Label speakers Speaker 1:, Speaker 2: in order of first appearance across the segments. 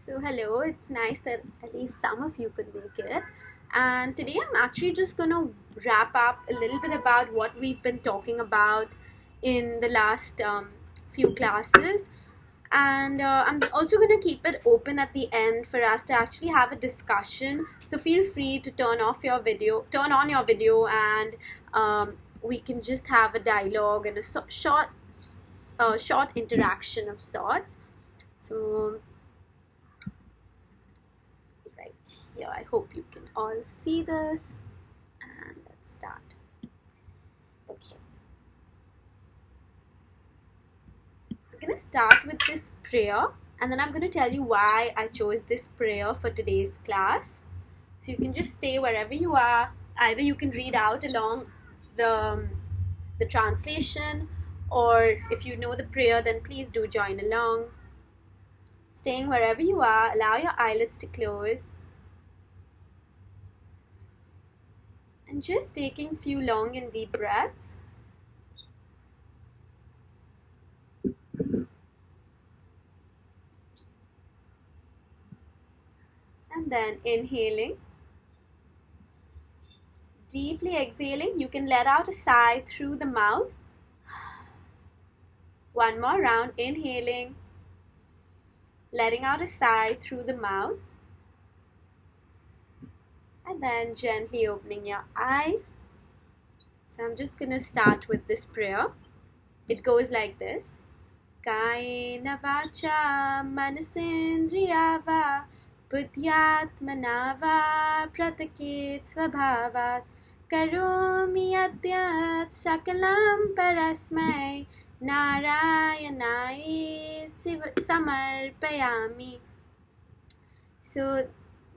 Speaker 1: So hello, it's nice that at least some of you could make it. And today I'm actually just going to wrap up a little bit about what we've been talking about in the last few classes. And I'm also going to keep it open at the end for us to actually have a discussion. So feel free to turn on your video, and we can just have a dialogue and a short interaction of sorts. So right here, I hope you can all see this, and let's start. Okay, so we're going to start with this prayer, and then I'm going to tell you why I chose this prayer for today's class. So you can just stay wherever you are. Either you can read out along the translation, or if you know the prayer, then please do join along. Staying wherever you are, allow your eyelids to close. And just taking a few long and deep breaths. And then inhaling. Deeply exhaling. You can let out a sigh through the mouth. One more round. Inhaling. Letting out a sigh through the mouth. And then gently opening your eyes. So I'm just going to start with this prayer. It goes like this. Kayena vacha manasendriya va buddhyatmana va pratakit svabhavat karomi adyat shakalam parasmai narayanai samarpayami. So,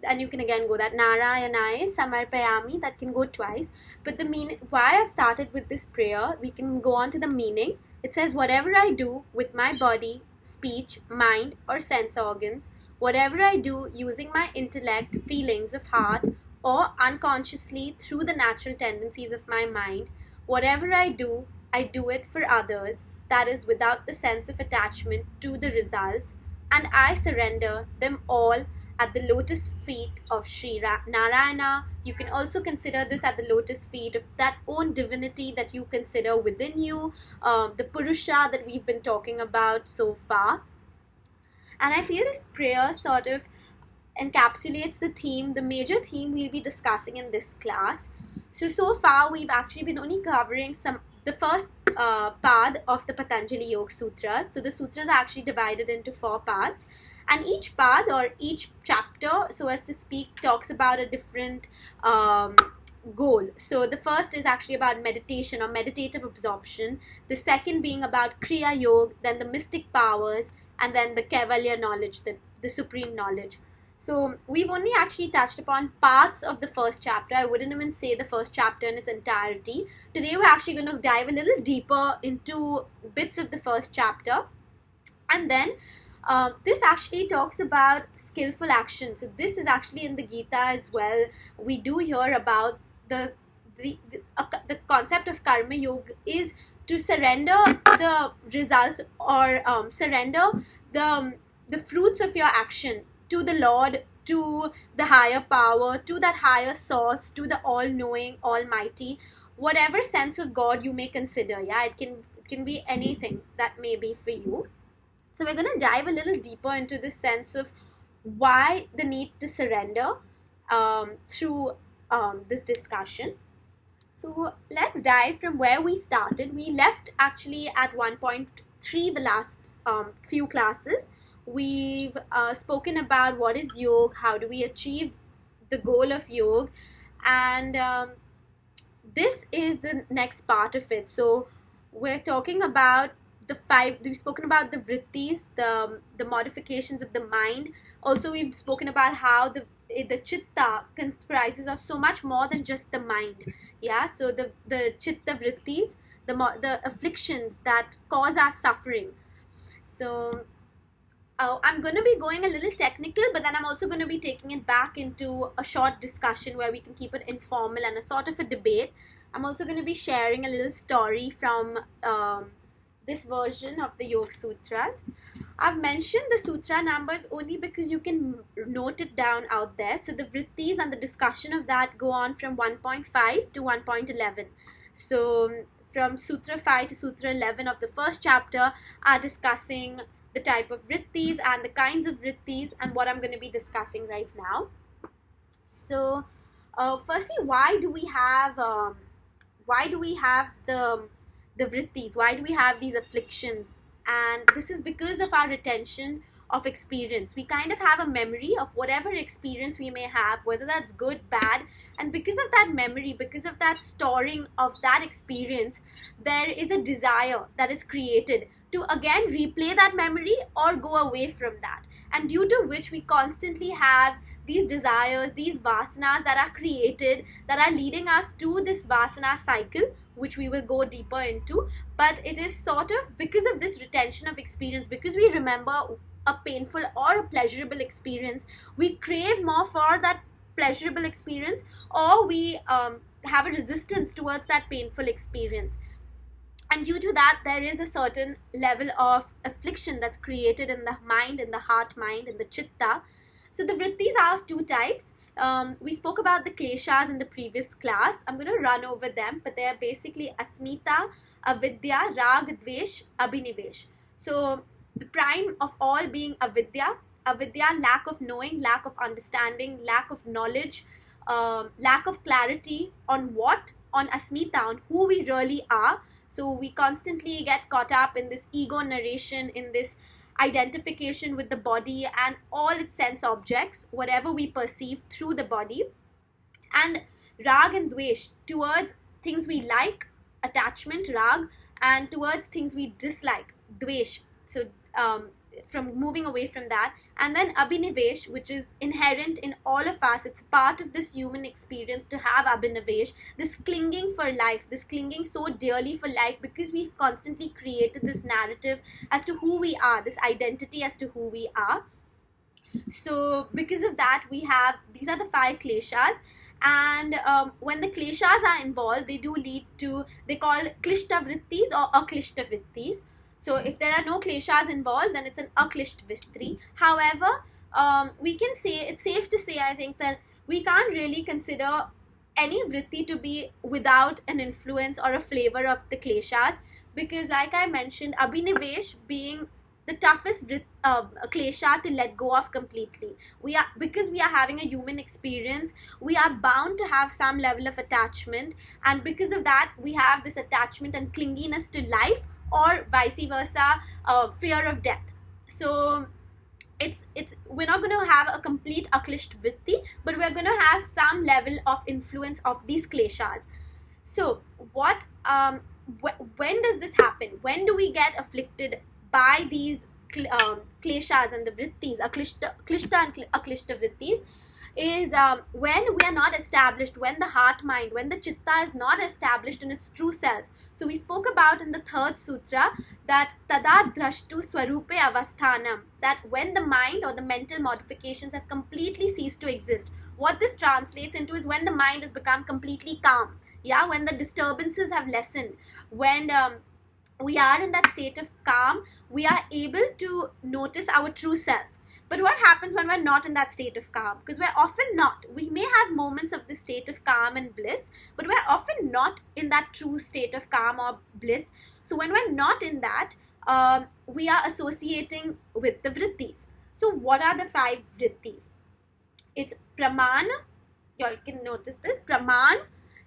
Speaker 1: and you can again go that Narayanai Samarpayami, that can go twice. But the meaning, why I've started with this prayer, we can go on to the meaning. It says, whatever I do with my body, speech, mind, or sense organs, whatever I do using my intellect, feelings of heart, or unconsciously through the natural tendencies of my mind, whatever I do it for others, that is without the sense of attachment to the results, and I surrender them all at the lotus feet of Sri Narayana. You can also consider this at the lotus feet of that own divinity that you consider within you, the Purusha that we've been talking about so far. And I feel this prayer sort of encapsulates the theme, the major theme we'll be discussing in this class. So far we've actually been only covering the first part of the Patañjali Yoga Sutras. So the sutras are actually divided into 4 parts. And each part or each chapter, so as to speak, talks about a different goal. So the first is actually about meditation or meditative absorption. The second being about Kriya Yoga, then the mystic powers, and then the Kaivalya knowledge, the supreme knowledge. So we've only actually touched upon parts of the first chapter. I wouldn't even say the first chapter in its entirety. Today we're actually going to dive a little deeper into bits of the first chapter. And then this actually talks about skillful action. So this is actually in the Gita as well. We do hear about the concept of karma yoga is to surrender the results or surrender the fruits of your action to the Lord, to the higher power, to that higher source, to the all-knowing, almighty, whatever sense of God you may consider. Yeah, it can be anything that may be for you. So we're going to dive a little deeper into the sense of why the need to surrender through this discussion. So let's dive from where we started. We left actually at 1.3 the last few classes. We've spoken about what is yoga, how do we achieve the goal of yoga, and this is the next part of it. So we're talking about we've spoken about the vrittis, the modifications of the mind. Also, we've spoken about how the chitta comprises of so much more than just the mind. Yeah, so the chitta vrittis, the afflictions that cause us suffering. So I'm going to be going a little technical, but then I'm also going to be taking it back into a short discussion where we can keep it informal and a sort of a debate. I'm also going to be sharing a little story from this version of the Yoga Sutras. I've mentioned the sutra numbers only because you can note it down out there. So the vrittis and the discussion of that go on from 1.5 to 1.11. So from Sutra 5 to Sutra 11 of the first chapter are discussing the type of vrittis and the kinds of vrittis and what I'm going to be discussing right now. So firstly, why do we have the vrittis? Why do we have these afflictions? And this is because of our retention of experience. We kind of have a memory of whatever experience we may have, whether that's good, bad, and because of that memory, because of that storing of that experience, there is a desire that is created to again replay that memory or go away from that, and due to which we constantly have these desires, these vasanas that are created, that are leading us to this vasana cycle, which we will go deeper into. But it is sort of because of this retention of experience, because we remember a painful or a pleasurable experience, we crave more for that pleasurable experience, or we have a resistance towards that painful experience. And due to that, there is a certain level of affliction that's created in the mind, in the heart mind, in the chitta. So the vrittis are of two types. We spoke about the kleshas in the previous class. I'm going to run over them, but they are basically asmita, avidya, rag, dvesh, abhinivesh. So the prime of all being avidya, lack of knowing, lack of understanding, lack of knowledge, lack of clarity on what, on asmita, on who we really are. So we constantly get caught up in this ego narration, in this identification with the body and all its sense objects, whatever we perceive through the body. And rag and dvesh, towards things we like, attachment, rag, and towards things we dislike, dvesh. So from moving away from that. And then abhinivesh, which is inherent in all of us. It's part of this human experience to have abhinivesh, this clinging for life, this clinging so dearly for life, because we've constantly created this narrative as to who we are, this identity as to who we are. So because of that, we have, these are the 5 kleshas. And when the kleshas are involved, they do lead to, they call klishta vrittis or aklishta vrittis. So if there are no kleshas involved, then it's an aklishta vritti. However, we can say, it's safe to say, I think, that we can't really consider any vritti to be without an influence or a flavor of the kleshas, because like I mentioned, abhinivesh being the toughest klesha to let go of completely. Because we are having a human experience, we are bound to have some level of attachment, and because of that, we have this attachment and clinginess to life, or vice versa, fear of death. So it's we're not going to have a complete aklishta vritti, but we're going to have some level of influence of these kleshas. So what when does this happen? When do we get afflicted by these kleshas and the vrittis, klishta and aklishta vrittis? Is when we are not established, when the heart mind, when the chitta is not established in its true self. So we spoke about in the 3rd sutra that tada drashtu swarupe avasthanam, that when the mind or the mental modifications have completely ceased to exist. What this translates into is when the mind has become completely calm, yeah, when the disturbances have lessened, when we are in that state of calm, we are able to notice our true self. But what happens when we're not in that state of calm? Because we're often not. We may have moments of this state of calm and bliss, but we're often not in that true state of calm or bliss. So when we're not in that, we are associating with the vrittis. So what are the 5 vrittis? It's praman. You all can notice this. Praman,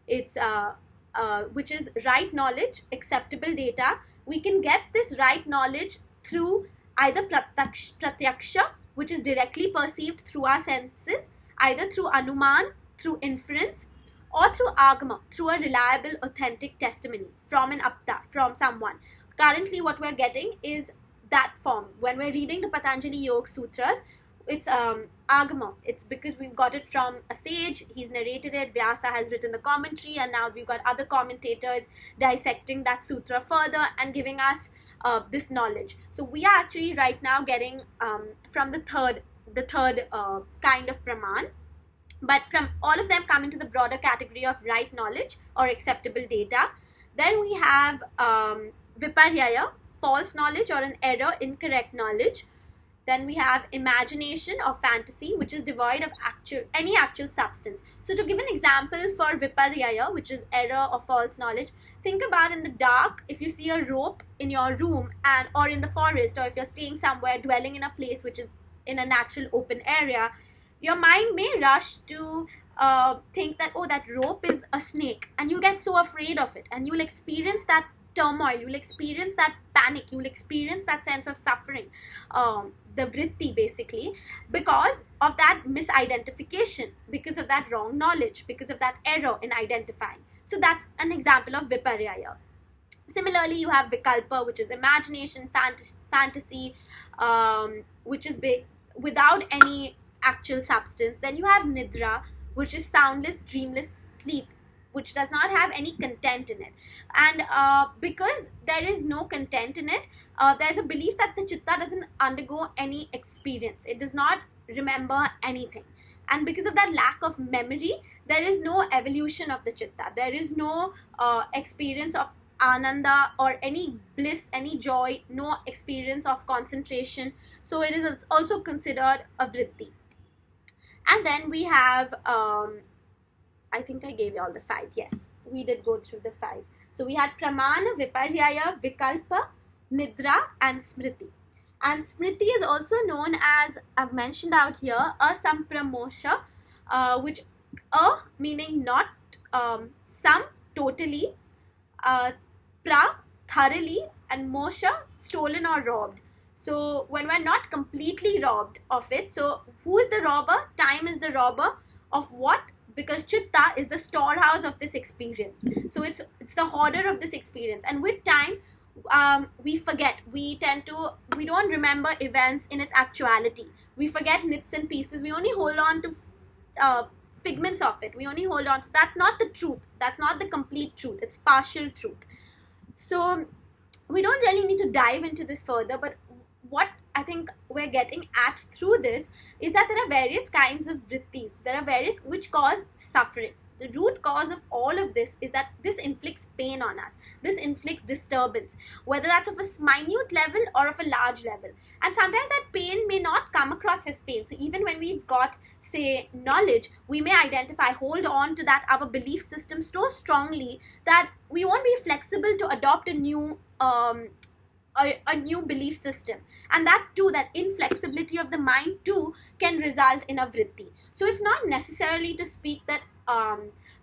Speaker 1: it's which is right knowledge, acceptable data. We can get this right knowledge through either pratyaksha, which is directly perceived through our senses, either through anuman, through inference, or through agama, through a reliable, authentic testimony from an apta, from someone. Currently, what we're getting is that form. When we're reading the Patañjali Yoga Sutras, it's agama. It's because we've got it from a sage, he's narrated it, Vyasa has written the commentary, and now we've got other commentators dissecting that sutra further and giving us this knowledge. So we are actually right now getting from the third kind of praman, but from all of them come into the broader category of right knowledge or acceptable data. Then we have viparyaya, false knowledge or an error, incorrect knowledge. Then we have imagination or fantasy, which is devoid of any actual substance. So to give an example for viparyaya, which is error or false knowledge, think about in the dark, if you see a rope in your room or in the forest, or if you're staying somewhere, dwelling in a place which is in a natural open area, your mind may rush to think that, oh, that rope is a snake, and you get so afraid of it, and you'll experience that turmoil, you'll experience that panic, you'll experience that sense of suffering, the vritti basically, because of that misidentification, because of that wrong knowledge, because of that error in identifying. So that's an example of viparyaya. Similarly, you have vikalpa, which is imagination, fantasy, which is without any actual substance. Then you have nidra, which is soundless, dreamless sleep, which does not have any content in it. And because there is no content in it, there's a belief that the chitta doesn't undergo any experience. It does not remember anything. And because of that lack of memory, there is no evolution of the chitta. There is no experience of ananda or any bliss, any joy, no experience of concentration. So it is also considered a vritti. And then we have, I think I gave you all the 5. Yes, we did go through the 5. So we had pramana, viparyaya, vikalpa, nidra, and smriti. And smriti is also known as, I've mentioned out here, asampramosha, which meaning not, some totally, pra thoroughly, and mosha stolen or robbed. So when we're not completely robbed of it, so who is the robber? Time is the robber of what? Because chitta is the storehouse of this experience. So it's the hoarder of this experience. And with time, we forget. We don't remember events in its actuality. We forget nits and pieces. We only hold on to figments of it. We only hold on to. That's not the truth. That's not the complete truth. It's partial truth. So we don't really need to dive into this further, but what I think we're getting at through this is that there are various kinds of vrittis. There are various which cause suffering. The root cause of all of this is that this inflicts pain on us. This inflicts disturbance, whether that's of a minute level or of a large level. And sometimes that pain may not come across as pain. So even when we've got, say, knowledge, we may identify, hold on to that, our belief system so strongly that we won't be flexible to adopt a new belief system. And that too, that inflexibility of the mind too, can result in a vritti. So it's not necessarily to speak that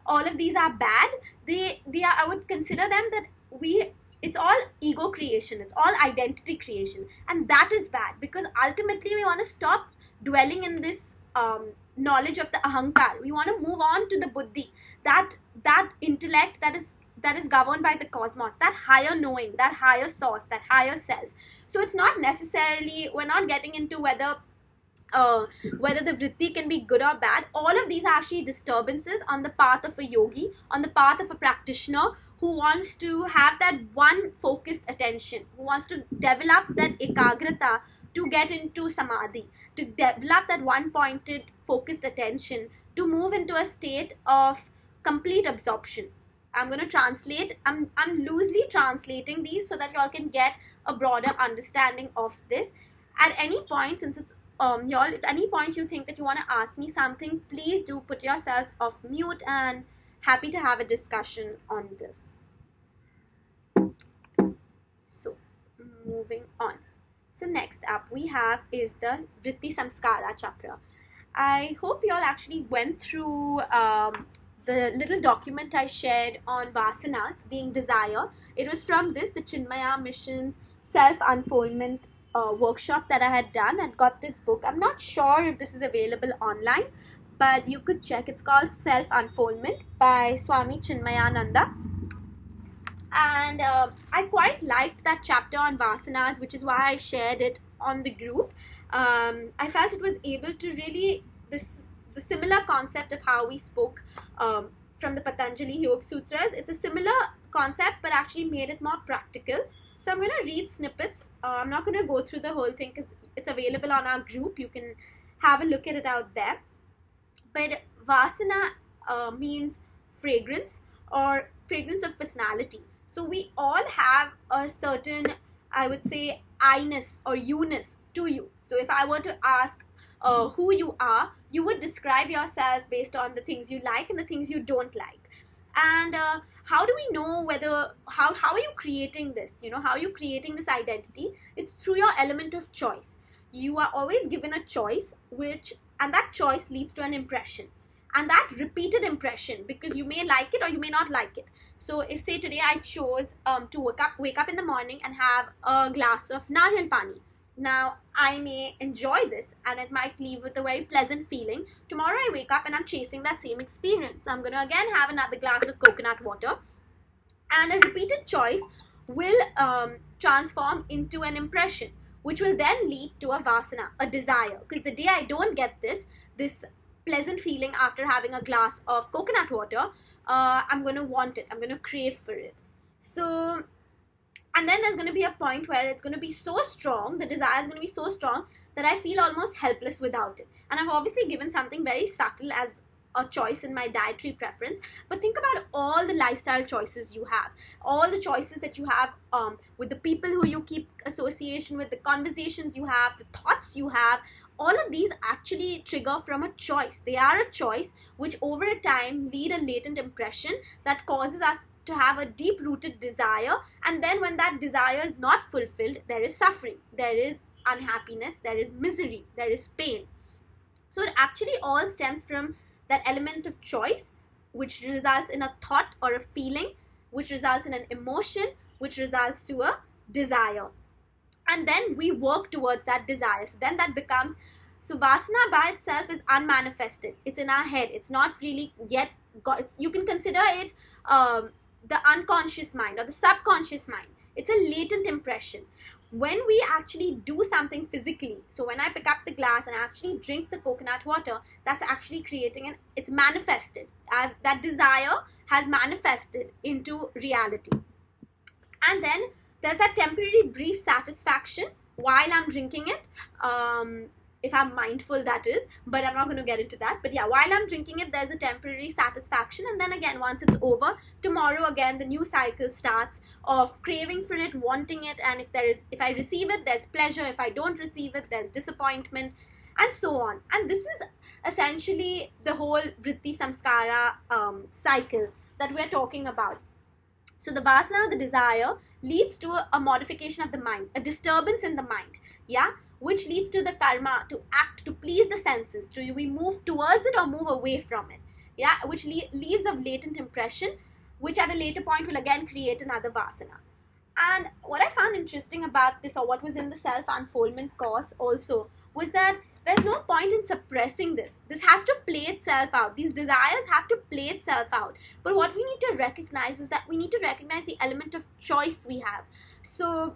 Speaker 1: all of these are bad. They are, I would consider them that it's all ego creation, it's all identity creation, and that is bad, because ultimately we want to stop dwelling in this knowledge of the ahankar. We want to move on to the buddhi, that intellect that is governed by the cosmos, that higher knowing, that higher source, that higher self. So it's not necessarily, we're not getting into whether the vritti can be good or bad. All of these are actually disturbances on the path of a yogi, on the path of a practitioner who wants to have that one focused attention, who wants to develop that ekagrata to get into samadhi, to develop that one pointed focused attention, to move into a state of complete absorption. I'm going to translate, I'm loosely translating these so that you all can get a broader understanding of this. At any point, since it's y'all, if at any point you think that you want to ask me something, please do put yourselves off mute, and happy to have a discussion on this. So moving on. So next up we have is the Vritti Samskara Chakra. I hope you all actually went through the little document I shared on vasanas being desire. It was from this, the Chinmaya Mission's self-unfoldment workshop that I had done. I got this book. I'm not sure if this is available online, but you could check. It's called Self-Unfoldment by Swami Chinmayananda. And I quite liked that chapter on vasanas, which is why I shared it on the group. I felt it was able to really, the similar concept of how we spoke from the Patañjali Yoga Sutras. It's a similar concept, but actually made it more practical. So I'm going to read snippets. I'm not going to go through the whole thing because it's available on our group. You can have a look at it out there. But vasana means fragrance, or fragrance of personality. So we all have a certain, I would say, I-ness or you-ness to you. So if I were to ask who you are, you would describe yourself based on the things you like and the things you don't like. And how do we know whether, how are you creating this? How are you creating this identity? It's through your element of choice. You are always given a choice, and that choice leads to an impression. And that repeated impression, because you may like it or you may not like it. So if, say, today I chose to wake up in the morning and have a glass of nariyal pani. Now, I may enjoy this and it might leave with a very pleasant feeling. Tomorrow I wake up and I'm chasing that same experience. So I'm going to again have another glass of coconut water. And a repeated choice will transform into an impression, which will then lead to a vasana, a desire. Because the day I don't get this pleasant feeling after having a glass of coconut water, I'm going to want it. I'm going to crave for it. So, and then there's going to be a point where it's going to be so strong, the desire is going to be so strong that I feel almost helpless without it. And I've obviously given something very subtle as a choice in my dietary preference, but think about all the lifestyle choices you have, all the choices that you have with the people who you keep association with, the conversations you have, the thoughts you have. All of these actually trigger from a choice. They are a choice which over a time lead a latent impression that causes us to have a deep-rooted desire, and then when that desire is not fulfilled, there is suffering, there is unhappiness, there is misery, there is pain. So it actually all stems from that element of choice, which results in a thought or a feeling, which results in an emotion, which results to a desire. And then we work towards that desire. So then that becomes, so vasana by itself is unmanifested. It's in our head. It's not really yet got, you can consider it the unconscious mind or the subconscious mind. It's a latent impression. When we actually do something physically, so when I pick up the glass and actually drink the coconut water, that's actually creating it's manifested. That desire has manifested into reality. And then there's that temporary brief satisfaction while I'm drinking it. If I'm mindful, that is, but I'm not going to get into that. But yeah, while I'm drinking it, there's a temporary satisfaction, and then again, once it's over, tomorrow again the new cycle starts of craving for it, wanting it, and if I receive it, there's pleasure. If I don't receive it, there's disappointment, and so on. And this is essentially the whole vritti samskara cycle that we're talking about. So the vasana, the desire, leads to a modification of the mind, a disturbance in the mind, yeah, which leads to the karma to act, to please the senses. Do we move towards it or move away from it? Yeah, which leaves a latent impression, which at a later point will again create another vasana. And what I found interesting about this, or what was in the self-unfoldment course also, was that there's no point in suppressing this. This has to play itself out. These desires have to play itself out. But what we need to recognize is that we need to recognize the element of choice we have. So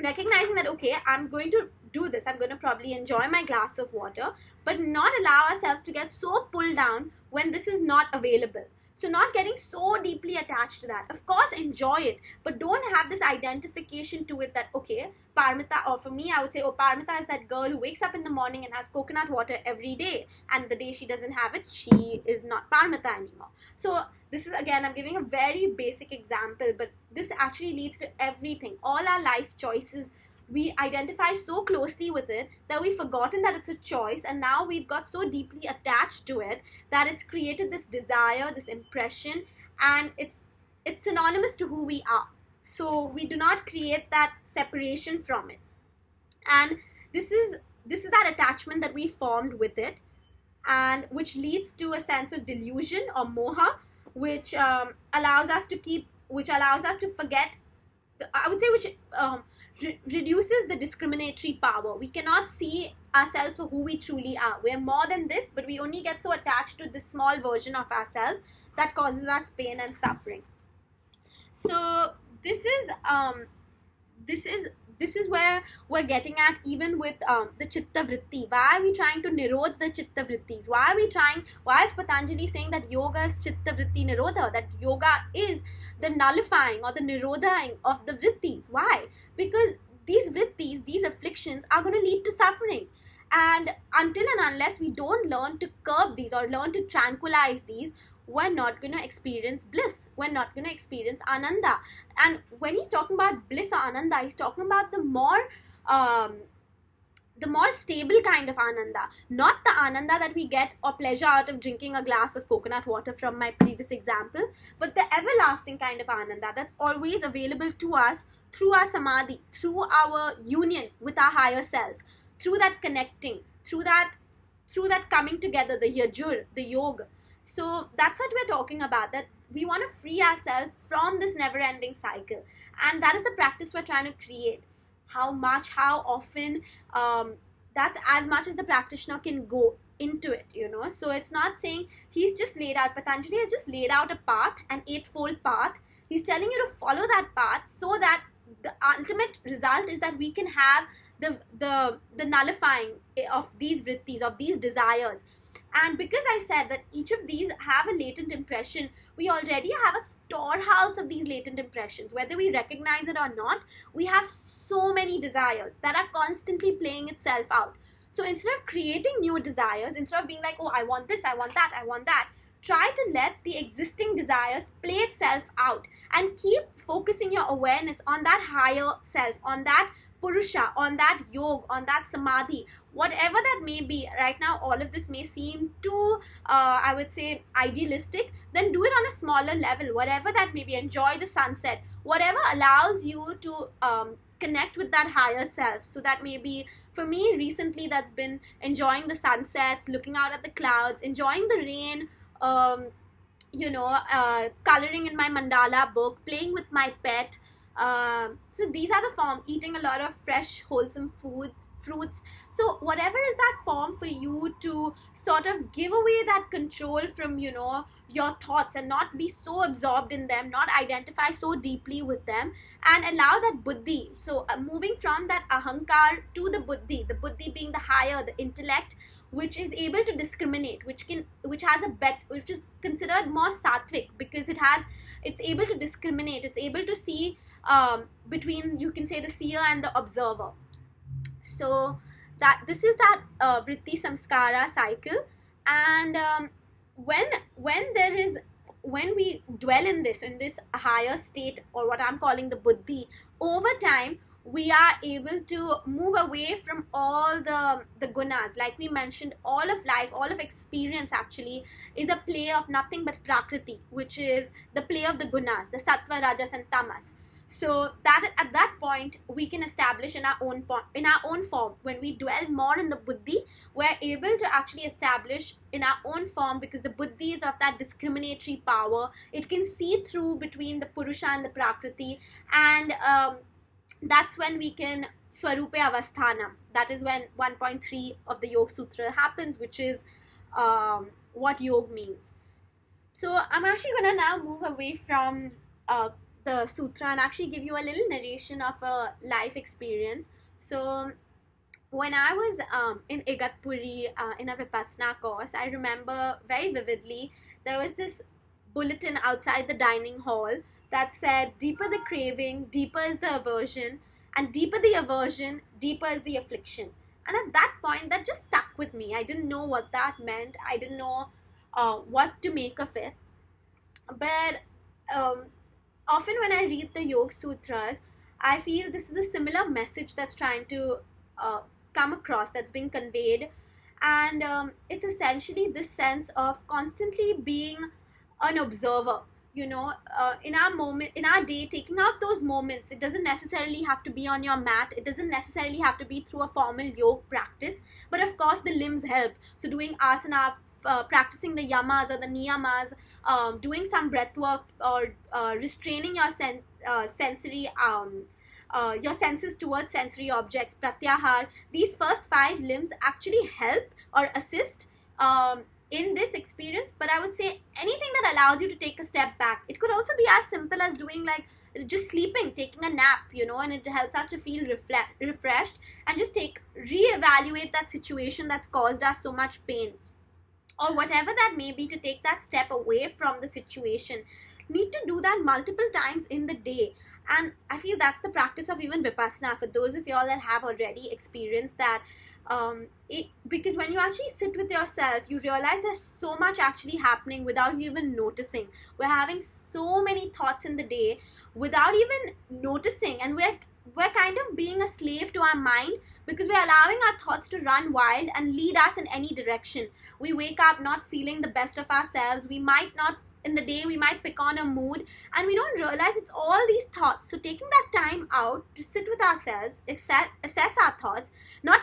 Speaker 1: recognizing that, okay, I'm going to do this. I'm going to probably enjoy my glass of water, but not allow ourselves to get so pulled down when this is not available. So not getting so deeply attached to that. Of course, enjoy it, but don't have this identification to it that, okay, Parmita, or for me, I would say, oh, Parmita is that girl who wakes up in the morning and has coconut water every day, and the day she doesn't have it, she is not Parmita anymore. So this is, again, I'm giving a very basic example, but this actually leads to everything. All our life choices, we identify so closely with it that we've forgotten that it's a choice, and now we've got so deeply attached to it that it's created this desire, this impression, and it's synonymous to who we are. So we do not create that separation from it, and this is that attachment that we formed with it, and which leads to a sense of delusion or moha, which allows us to forget, I would say, which reduces the discriminatory power. We cannot see ourselves for who we truly are. We're more than this, but we only get so attached to this small version of ourselves that causes us pain and suffering. So this is where we're getting at, even with the chitta vritti. Why are we trying to nirodh the chitta vrittis? Why is Patanjali saying that yoga is chitta vritti nirodha, that yoga is the nullifying or the nirodhaing of the vrittis? Why? Because these vrittis, these afflictions, are going to lead to suffering. And until and unless we don't learn to curb these or learn to tranquilize these, we're not going to experience bliss. We're not going to experience ananda. And when he's talking about bliss or ananda, he's talking about the more stable kind of ananda, not the ananda that we get or pleasure out of drinking a glass of coconut water from my previous example, but the everlasting kind of ananda that's always available to us through our samadhi, through our union with our higher self, through that connecting, through that coming together, the yajur, the yoga. So that's what we're talking about, that we want to free ourselves from this never-ending cycle, and that is the practice we're trying to create. How much, how often, that's as much as the practitioner can go into it, So it's not saying he's just laid out, Patanjali has just laid out a path, an eightfold path. He's telling you to follow that path so that the ultimate result is that we can have the nullifying of these vrittis, of these desires. And because I said that each of these have a latent impression, we already have a storehouse of these latent impressions. Whether we recognize it or not, we have so many desires that are constantly playing itself out. So instead of creating new desires, instead of being like, oh, I want this, I want that, I want that, try to let the existing desires play itself out and keep focusing your awareness on that higher self, on that Purusha, on that yoga, on that samadhi, whatever that may be. Right now, all of this may seem too, I would say, idealistic. Then do it on a smaller level, whatever that may be. Enjoy the sunset, whatever allows you to connect with that higher self. So that may be, for me recently, that's been enjoying the sunsets, looking out at the clouds, enjoying the rain, coloring in my mandala book, playing with my pet. So these are the forms, eating a lot of fresh, wholesome fruits. So whatever is that form for you to sort of give away that control from, your thoughts and not be so absorbed in them, not identify so deeply with them, and allow that buddhi. So moving from that ahankar to the buddhi being the higher, the intellect, which is able to discriminate, which is considered more sattvic, because it's able to discriminate, it's able to see between, you can say, the seer and the observer. So that this is that vritti samskara cycle. And when we dwell in this higher state, or what I'm calling the buddhi, over time we are able to move away from all the gunas. Like we mentioned, all of life, all of experience actually is a play of nothing but prakriti, which is the play of the gunas, the sattva, rajas and tamas. So that at that point we can establish in our own form. When we dwell more in the buddhi, we're able to actually establish in our own form, because the buddhi is of that discriminatory power. It can see through between the purusha and the prakriti, and that's when we can swarupe avasthanam. That is when 1.3 of the Yoga Sutra happens, which is what yoga means. So I'm actually going to now move away from the sutra and actually give you a little narration of a life experience. So when I was in Igatpuri in a Vipassana course, I remember very vividly there was this bulletin outside the dining hall that said, deeper the craving, deeper is the aversion, and deeper the aversion, deeper is the affliction. And at that point, that just stuck with me. I didn't know what that meant. I didn't know what to make of it. But often when I read the Yoga Sutras, I feel this is a similar message that's trying to come across, that's being conveyed. And it's essentially this sense of constantly being an observer. In our day, taking out those moments. It doesn't necessarily have to be on your mat. It doesn't necessarily have to be through a formal yoga practice. But of course, the limbs help. So doing asana, practicing the yamas or the niyamas, doing some breath work, or restraining your sensory, your senses towards sensory objects, pratyahar. These first 5 limbs actually help or assist in this experience. But I would say anything that allows you to take a step back. It could also be as simple as doing like just sleeping, taking a nap, and it helps us to feel refreshed and just reevaluate that situation that's caused us so much pain, or whatever that may be, to take that step away from the situation. Need to do that multiple times in the day. And I feel that's the practice of even Vipassana. For those of y'all that have already experienced that, Because when you actually sit with yourself, you realize there's so much actually happening without you even noticing. We're having so many thoughts in the day without even noticing, and we're kind of being a slave to our mind because we're allowing our thoughts to run wild and lead us in any direction. We wake up not feeling the best of ourselves. We might not, in the day, we might pick on a mood, and we don't realize it's all these thoughts. So taking that time out to sit with ourselves, assess our thoughts, not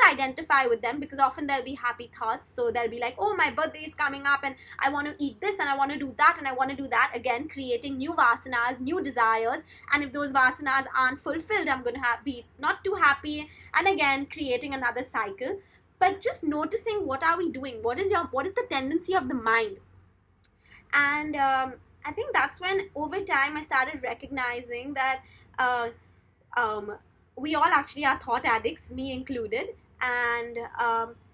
Speaker 1: identify with them, because often there'll be happy thoughts. So they'll be like, oh, my birthday is coming up and I want to eat this and I want to do that and I want to do that. Again, creating new vasanas, new desires. And if those vasanas aren't fulfilled, I'm going to be not too happy, and again creating another cycle. But just noticing, what are we doing? What is the tendency of the mind? And I think that's when, over time, I started recognizing that we all actually are thought addicts, me included. And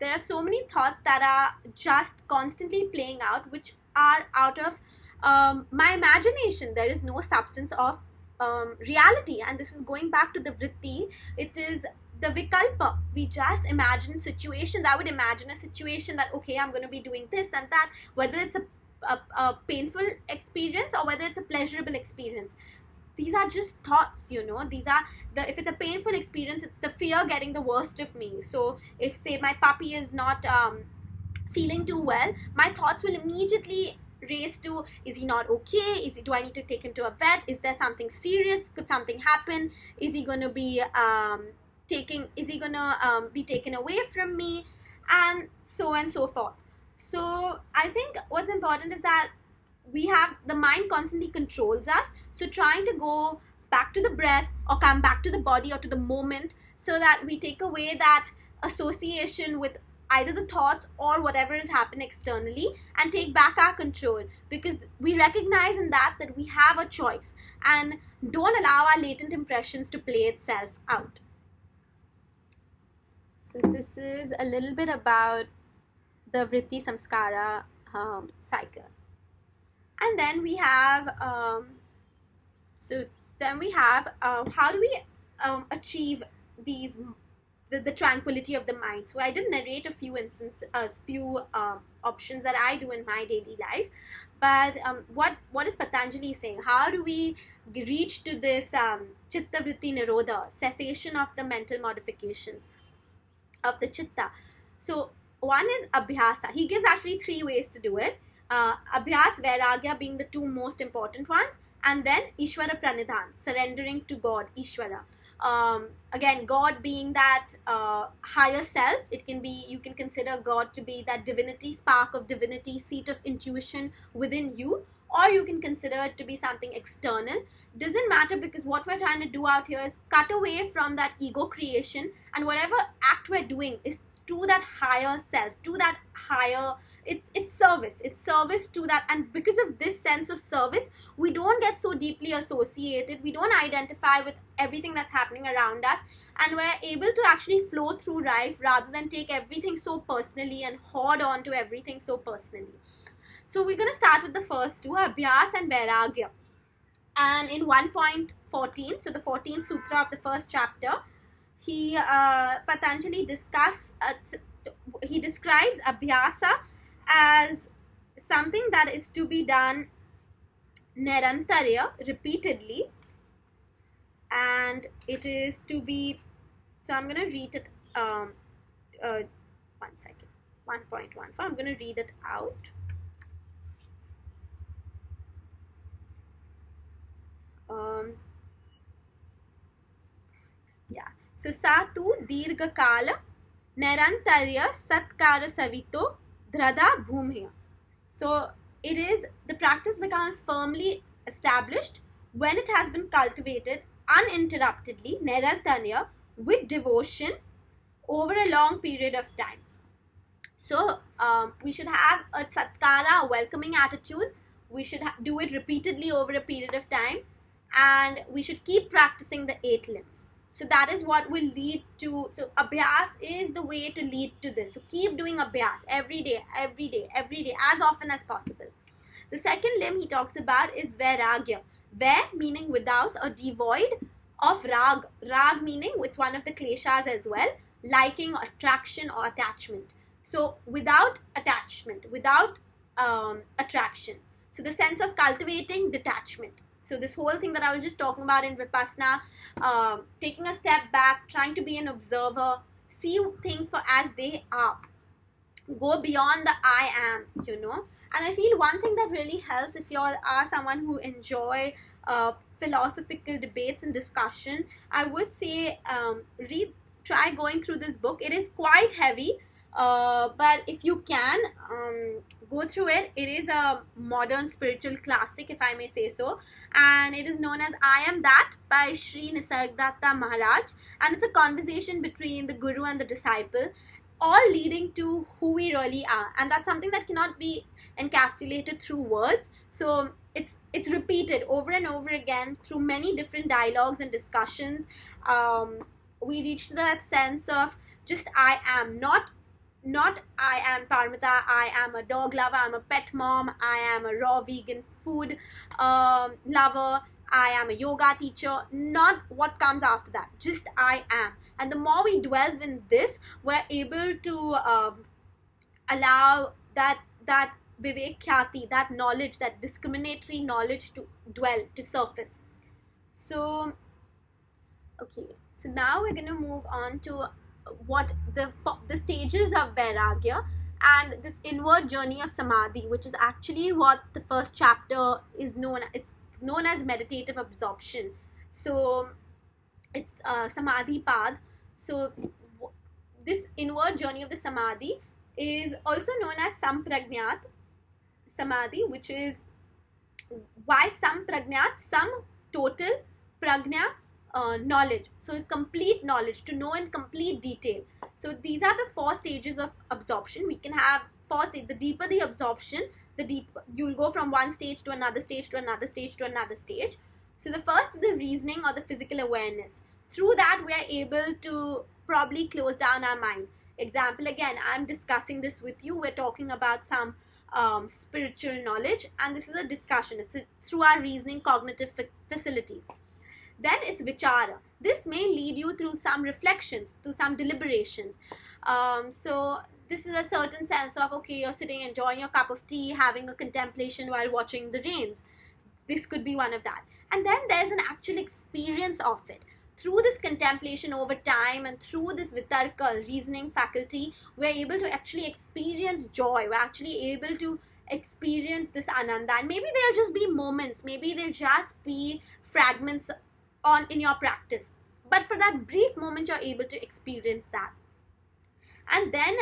Speaker 1: there are so many thoughts that are just constantly playing out, which are out of my imagination. There is no substance of reality. And this is going back to the vritti. It is the vikalpa. We just imagine situations. I would imagine a situation that, okay, I'm going to be doing this and that, whether it's a painful experience or whether it's a pleasurable experience. These are just thoughts, these are if it's a painful experience, it's the fear getting the worst of me. So if, say, my puppy is not feeling too well, my thoughts will immediately race to, is he not okay? Do I need to take him to a vet? Is there something serious? Could something happen? Is he going to be be taken away from me? And so forth. So I think what's important is that the mind constantly controls us. So trying to go back to the breath or come back to the body or to the moment, so that we take away that association with either the thoughts or whatever is happening externally, and take back our control, because we recognize in that we have a choice, and don't allow our latent impressions to play itself out. So this is a little bit about the vritti samskara cycle. And then we have how do we achieve the tranquility of the mind. So I did narrate a few options that I do in my daily life, but what is Patanjali saying? How do we reach to this chitta vritti nirodha, cessation of the mental modifications of the chitta? So one is abhyasa. He gives actually 3 ways to do it. Abhyas, Vairagya being the 2 most important ones, and then Ishvara Pranidhan, surrendering to God, Ishvara. Again, God being that higher self. It can be, you can consider God to be that divinity, spark of divinity, seat of intuition within you, or you can consider it to be something external. Doesn't matter, because what we're trying to do out here is cut away from that ego creation, and whatever act we're doing is to that higher self, to that higher, it's service to that. And because of this sense of service, we don't get so deeply associated, we don't identify with everything that's happening around us, and we're able to actually flow through life rather than take everything so personally and hoard on to everything so personally. So we're going to start with the first 2, Abhyas and Vairagya. And in 1.14, so the 14th sutra of the first chapter, Patanjali describes abhyasa as something that is to be done nirantarya, repeatedly, and it is to be, so I'm going to read it, 1 second, 1.14, I'm going to read it out. So Satu Dirgha Kala Nirantarya Satkara Savito Dhrada Bhumya. So it is, the practice becomes firmly established when it has been cultivated uninterruptedly, Nirantarya, with devotion over a long period of time. So we should have a satkara, a welcoming attitude. We should do it repeatedly over a period of time, and we should keep practicing the 8 limbs. So that is what will lead to, so abhyas is the way to lead to this. So keep doing abhyas every day, as often as possible. The second limb he talks about is vairagya. Vair meaning without or devoid of rag. Rag meaning, it's one of the kleshas as well. liking or attraction or attachment. So without attachment, without attraction, so the sense of cultivating detachment. So this whole thing that I was just talking about in Vipassana, taking a step back, trying to be an observer, see things for as they are, go beyond the I am, And I feel one thing that really helps, if you all are someone who enjoy philosophical debates and discussion, I would say try going through this book. It is quite heavy, but if you can go through it, it is a modern spiritual classic, if I may say so, and it is known as I Am That by Sri Nisargadatta Maharaj, and it's a conversation between the guru and the disciple, all leading to who we really are, and that's something that cannot be encapsulated through words. So it's repeated over and over again through many different dialogues and discussions. We reach to that sense of just I am, not I am Parmita, I am a dog lover, I'm a pet mom, I am a raw vegan food lover, I am a yoga teacher, not what comes after that, just I am. And the more we dwell in this, we're able to allow that vivek khyati, that knowledge, that discriminatory knowledge to dwell, to surface. So, okay, so now we're going to move on to what the stages of vairagya and this inward journey of samadhi, which is actually what the first chapter is known. It's known as meditative absorption. So it's samadhi path. So this inward journey of the samadhi is also known as sampragnat samadhi, which is why sampragnat, some total, pragna, knowledge. So complete knowledge, to know in complete detail. So these are the 4 stages of absorption. We can have first, the deeper the absorption, the deeper you'll go from one stage to another stage to another stage to another stage. So the first is the reasoning or the physical awareness. Through that, we are able to probably close down our mind. Example, again, I'm discussing this with you. We're talking about some spiritual knowledge, and this is a discussion. It's through our reasoning cognitive facilities. Then it's vichara. This may lead you through some reflections, to some deliberations. So this is a certain sense of, okay, you're sitting enjoying your cup of tea, having a contemplation while watching the rains. This could be one of that. And then there's an actual experience of it. Through this contemplation over time and through this vitarka, reasoning faculty, we're able to actually experience joy. We're actually able to experience this ananda. And maybe there'll just be moments, maybe there'll just be fragments in your practice. But for that brief moment, you're able to experience that. And then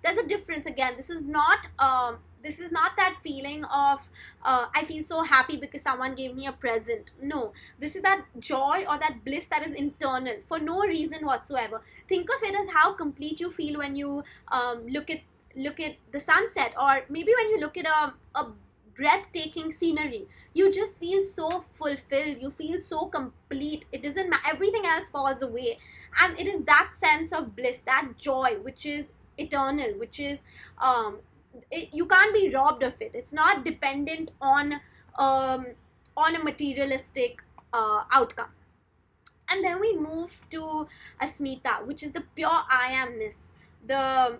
Speaker 1: there's a difference again. This is not that feeling of I feel so happy because someone gave me a present. No, this is that joy or that bliss that is internal for no reason whatsoever. Think of it as how complete you feel when you look at the sunset, or maybe when you look at a breathtaking scenery. You just feel so fulfilled, you feel so complete. It doesn't matter, everything else falls away, and it is that sense of bliss, that joy, which is eternal, which is you can't be robbed of it. It's not dependent on a materialistic outcome. And then we move to asmita, which is the pure I amness. The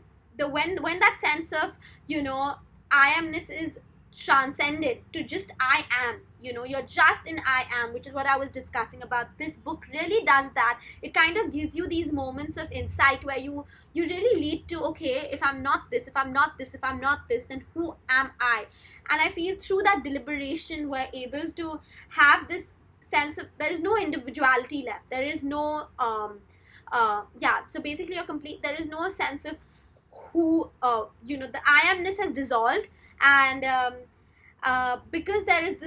Speaker 1: when that sense of I amness is transcended to just I am. You're just in I am, which is what I was discussing about. This book really does that. It kind of gives you these moments of insight where you really lead to, okay, if I'm not this, if I'm not this, if I'm not this, then who am I? And I feel through that deliberation, we're able to have this sense of there is no individuality left. There is no so basically you're complete. There is no sense of who the I amness has dissolved. And because there is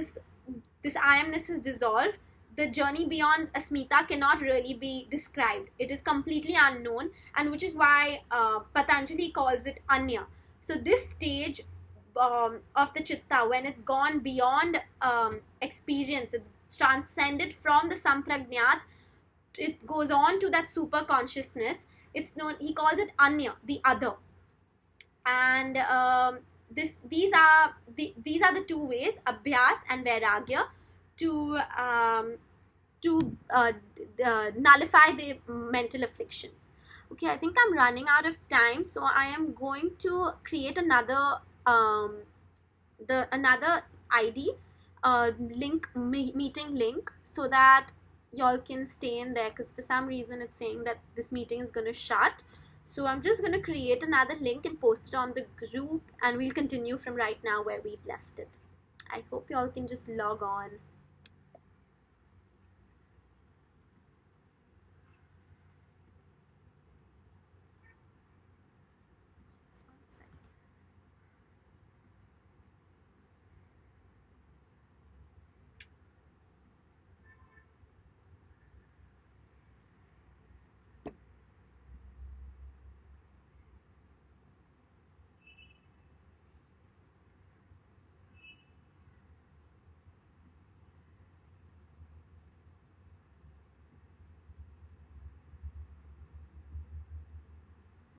Speaker 1: this I amness is dissolved, the journey beyond asmita cannot really be described. It is completely unknown, and which is why Patanjali calls it anya. So this stage of the chitta, when it's gone beyond experience, it's transcended from the sampragnat, it goes on to that super consciousness. It's known, he calls it anya, the other. And these are the 2 ways, abhyas and vairagya, to nullify the mental afflictions. Okay, I think I'm running out of time, so I am going to create another another ID meeting link, so that y'all can stay in there, because for some reason it's saying that this meeting is going to shut. So I'm just going to create another link and post it on the group, and we'll continue from right now where we've left it. I hope y'all can just log on.